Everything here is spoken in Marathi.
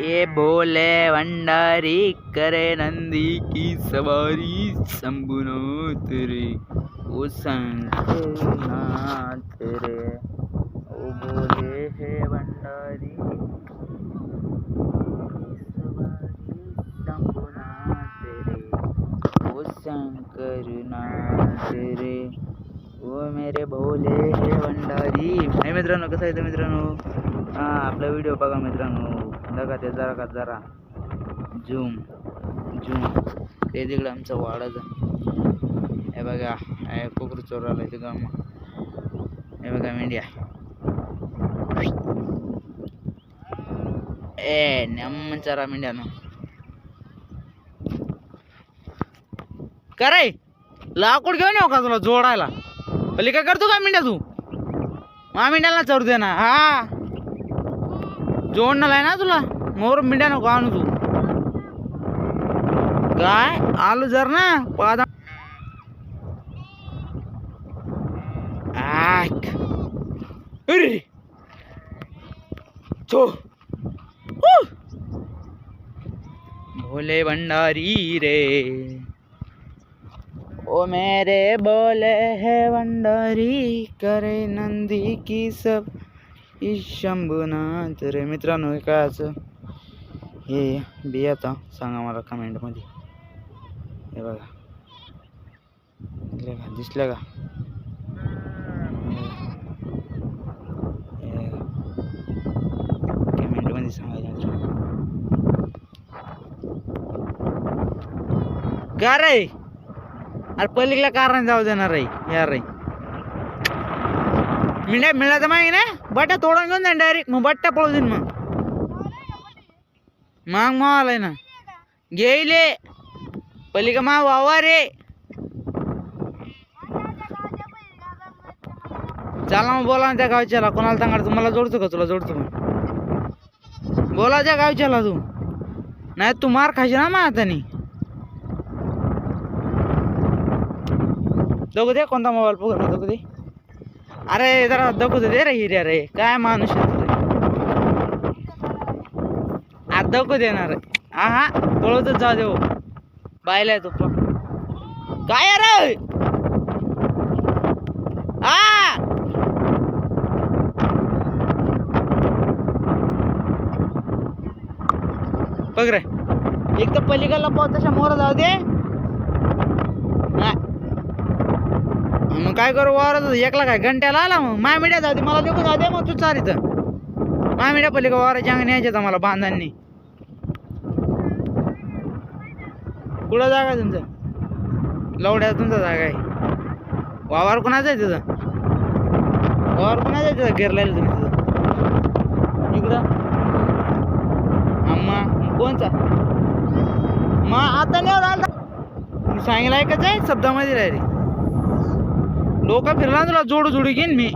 ये भोले भंडारी करे नंदी की सवारी शंभुनाथ रे ओ शंकरनाथ रे ओ भोले है भंडारी शंभुनाथ रे ओ शंकरनाथ रे ओ मेरे भोले हे भंडारी. नाही मित्रांनो, कसं आहे मित्रांनो, हा आपला व्हिडिओ बघा मित्रांनो, बघा ते जरा झूम ते तिकडं आमचं वाडाचं हे बघा, कोकरू चोराला इथं गाम हे बघा मेंढ्या नमचारा मेंढ्यानं करे लाकूड घेऊन येऊ का तुला जोडायला. पली काय करतो का मेंढ्या तू मेंढ्याला चढू दे ना. हा जोडणार आहे ना तुला मोर मेंढ्या नको आणू तू. काय आलो जर ना पादा भोले भंडारी रे ओ मेरे बोले है भंडारी करे नंदी की सब शंभुनाथ रे. मित्रांनो, हे काय असं हे बियाता सांगा मला कमेंट मध्ये. हे बघा दिसलं का कमेंट मध्ये सांगायचं. का रे अरे पलीकडल्या कारण जाऊ देणार रे यार रे. मिळालं माहिती ना बट्ट्या तोडून घेऊन जाईन डायरेक्ट. मग बट्ट्या पळू देईन मग आलाय ना गेले पलीका मा वावा रे. चला मग बोला ना त्या गावच्याला, कोणाला सांगायचं मला जोडतो का, तुला जोडतो मग बोला त्या गावच्याला तू, नाही तू मार खायची ना मग आता नाही. दगू दे कोणता मोबाईल पकडला दगू दे. अरे जरा दगू दे रे हिर्या रे, काय माणूस आज दगू देणार. हा पळवतच जाऊ देऊ बायला तू काय रे. हा बघ रे, एक तर पलीकडला पाहत तशा मोर जाऊ दे. मग काय करू वावरात एकला काय घंट्याला आला मग माय मिड्या जाऊ दे, मला देखू जाऊ दे. मग तू चाल इथं माय मिड्या पलीकडे वावराच्या अंगणी यायचे मला बांधांनी. कुठं जागा आहे तुमचं लवड्या, तुमचा जागा आहे. वावर कोणाचं आहे तिथं, वावर कोणाचं आहे तिथं घेरलेलं तुम्ही तिथं इकडं अम्मा कोणचा मग आता नाही राहिला सांगितलं ऐकच आहे शब्दामध्ये राहिले. डोका फिरला तुला जोडू घेईन मी.